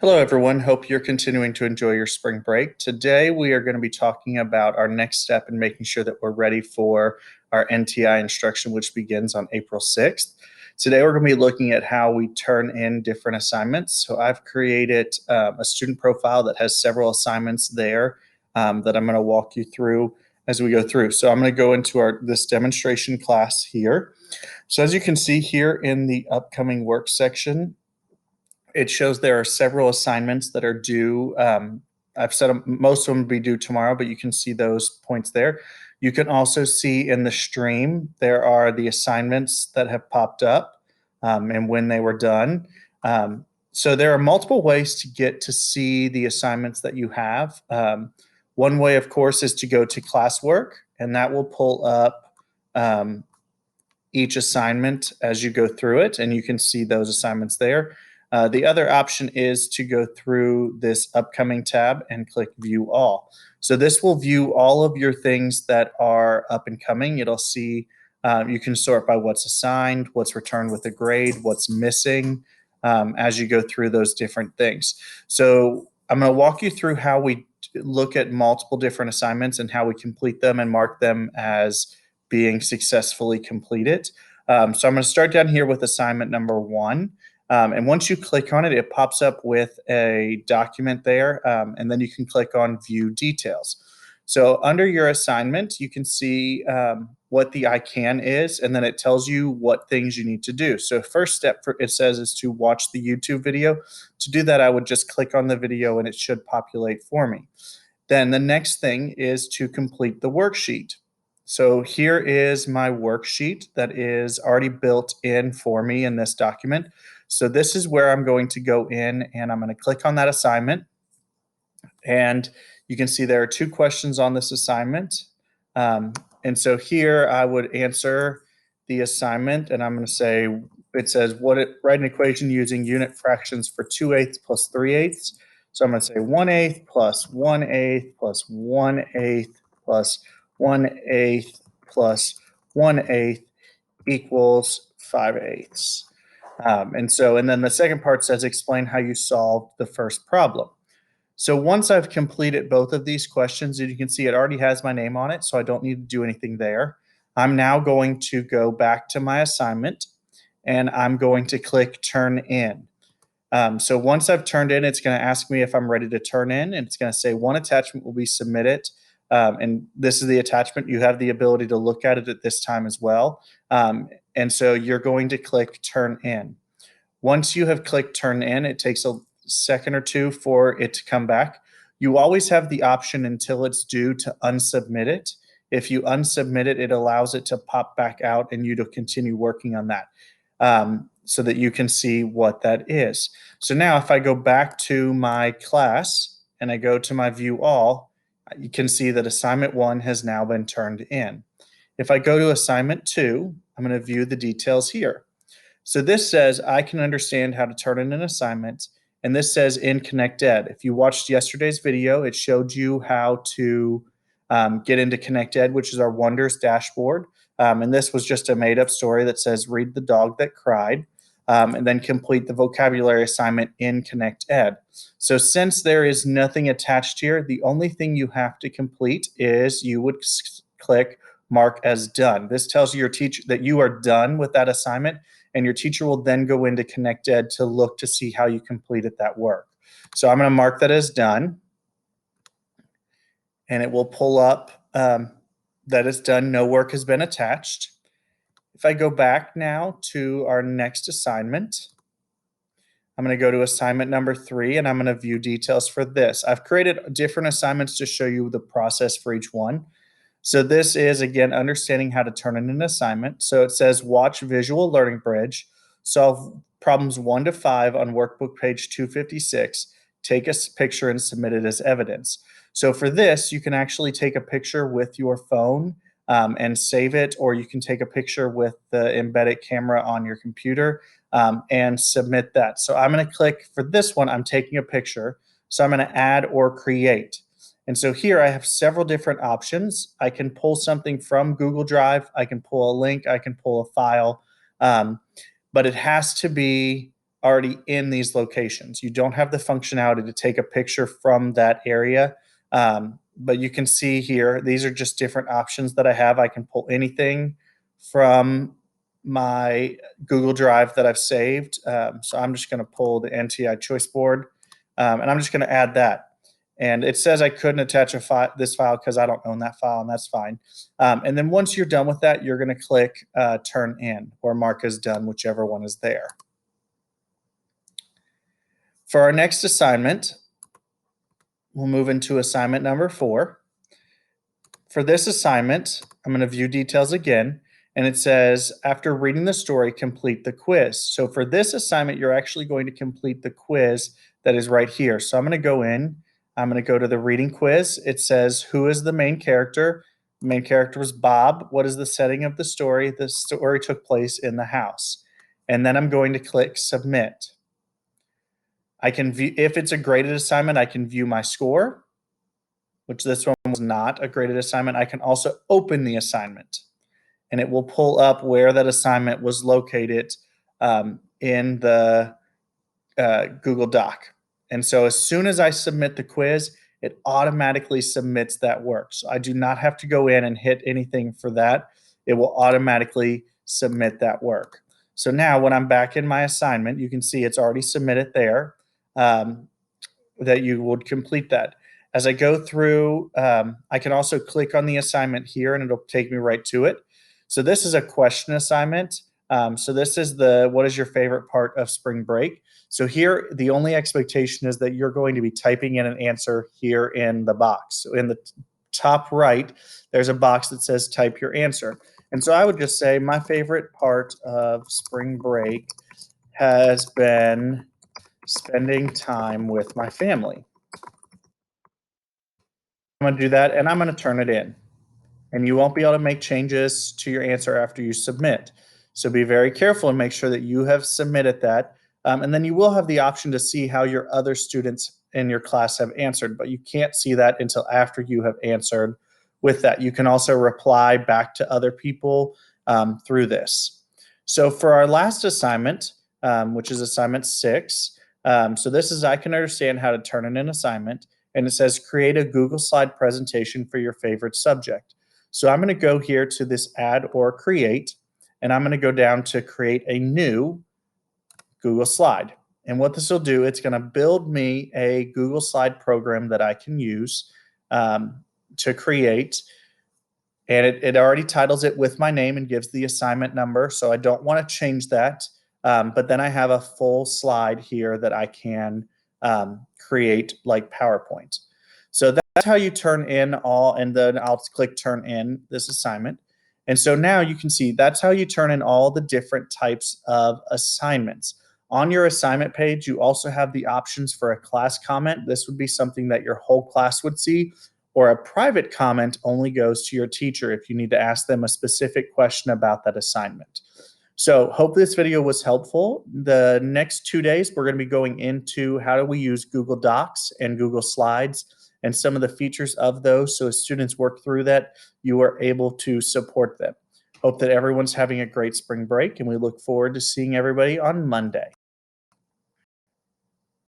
Hello, everyone. Hope you're continuing to enjoy your spring break. Today, we are going to be talking about our next step in making sure that we're ready for our NTI instruction, which begins on April 6th. Today, we're going to be looking at how we turn in different assignments. So I've created a student profile that has several assignments there that I'm going to walk you through as we go through. So I'm going to go into this demonstration class here. So as you can see here in the upcoming work section, it shows there are several assignments that are due. I've said most of them will be due tomorrow, but you can see those points there. You can also see in the stream, there are the assignments that have popped up and when they were done. So there are multiple ways to get to see the assignments that you have. One way, of course, is to go to classwork, and that will pull up each assignment as you go through it, and you can see those assignments there. The other option is to go through this upcoming tab and click view all. So this will view all of your things that are up and coming. It'll see, you can sort by what's assigned, what's returned with a grade, what's missing as you go through those different things. So I'm going to walk you through how we look at multiple different assignments and how we complete them and mark them as being successfully completed. So I'm going to start down here with assignment number 1. And once you click on it, it pops up with a document there, and then you can click on View Details. So under your assignment, you can see what the I can is, and then it tells you what things you need to do. So first step, it says, is to watch the YouTube video. To do that, I would just click on the video, and it should populate for me. Then the next thing is to complete the worksheet. So here is my worksheet that is already built in for me in this document. So this is where I'm going to go in and I'm going to click on that assignment. And you can see there are 2 questions on this assignment. And so here I would answer the assignment and I'm going to say, it says, write an equation using unit fractions for 2/8 plus 3/8. So I'm going to say 1/8 plus 1/8 plus 1/8 plus 1/8 plus 1/8 equals 5/8. And then the second part says explain how you solved the first problem. So once I've completed both of these questions, and you can see it already has my name on it, so I don't need to do anything there. I'm now going to go back to my assignment and I'm going to click turn in. So once I've turned in, it's going to ask me if I'm ready to turn in, and it's going to say 1 attachment will be submitted. And this is the attachment. You have the ability to look at it at this time as well. And so you're going to click turn in. Once you have clicked turn in, it takes a second or 2 for it to come back. You always have the option until it's due to unsubmit it. If you unsubmit it, it allows it to pop back out and you to continue working on that so that you can see what that is. So now if I go back to my class and I go to my view all, you can see that assignment 1 has now been turned in. If I go to assignment 2, I'm going to view the details here. So this says I can understand how to turn in an assignment, and this says in ConnectEd. If you watched yesterday's video, it showed you how to get into ConnectEd, which is our Wonders dashboard. And this was just a made-up story that says read the dog that cried, and then complete the vocabulary assignment in ConnectEd. So since there is nothing attached here, the only thing you have to complete is you would click mark as done. This tells your teacher that you are done with that assignment, and your teacher will then go into ConnectEd to look to see how you completed that work. So I'm going to mark that as done, and it will pull up that it's done. No work has been attached. If I go back now to our next assignment, I'm going to go to assignment number 3, and I'm going to view details for this. I've created different assignments to show you the process for each one. So this is, again, understanding how to turn in an assignment. So it says watch Visual Learning Bridge, solve problems 1 to 5 on workbook page 256, take a picture and submit it as evidence. So for this, you can actually take a picture with your phone and save it, or you can take a picture with the embedded camera on your computer and submit that. So I'm going to click for this one, I'm taking a picture. So I'm going to add or create. And so here I have several different options. I can pull something from Google Drive. I can pull a link. I can pull a file. But it has to be already in these locations. You don't have the functionality to take a picture from that area. But you can see here, these are just different options that I have. I can pull anything from my Google Drive that I've saved. So I'm just going to pull the NTI choice board, and I'm just going to add that. And it says I couldn't attach this file because I don't own that file, and that's fine. And then once you're done with that, you're going to click Turn In or Mark as Done, whichever one is there. For our next assignment, we'll move into assignment number 4. For this assignment, I'm going to view details again, and it says, after reading the story, complete the quiz. So for this assignment, you're actually going to complete the quiz that is right here. So I'm going to go in, I'm going to go to the reading quiz. It says, who is the main character? The main character was Bob. What is the setting of the story? The story took place in the house. And then I'm going to click Submit. I can view, if it's a graded assignment, I can view my score, which this one was not a graded assignment. I can also open the assignment, and it will pull up where that assignment was located in the Google Doc. And so as soon as I submit the quiz, it automatically submits that work. So I do not have to go in and hit anything for that. It will automatically submit that work. So now when I'm back in my assignment, you can see it's already submitted there, that you would complete that. As I go through, I can also click on the assignment here and it'll take me right to it. So this is a question assignment. So this is the, what is your favorite part of spring break? So here, the only expectation is that you're going to be typing in an answer here in the box. So in the top right, there's a box that says type your answer. And so I would just say my favorite part of spring break has been spending time with my family. I'm going to do that, and I'm going to turn it in. And you won't be able to make changes to your answer after you submit. So be very careful and make sure that you have submitted that. And then you will have the option to see how your other students in your class have answered, but you can't see that until after you have answered with that. You can also reply back to other people through this. So for our last assignment, which is assignment 6, so this is, I can understand how to turn in an assignment, and it says create a Google slide presentation for your favorite subject. So I'm going to go here to this add or create, and I'm going to go down to create a new Google slide. And what this will do, it's going to build me a Google slide program that I can use to create. And it already titles it with my name and gives the assignment number. So I don't want to change that. But then I have a full slide here that I can create like PowerPoint. So that's how you turn in all, and then I'll click turn in this assignment. And so now you can see that's how you turn in all the different types of assignments. On your assignment page, you also have the options for a class comment. This would be something that your whole class would see, or a private comment only goes to your teacher if you need to ask them a specific question about that assignment. So hope this video was helpful. The next 2 days, we're going to be going into how do we use Google Docs and Google Slides and some of the features of those. So as students work through that, you are able to support them. Hope that everyone's having a great spring break, and we look forward to seeing everybody on Monday.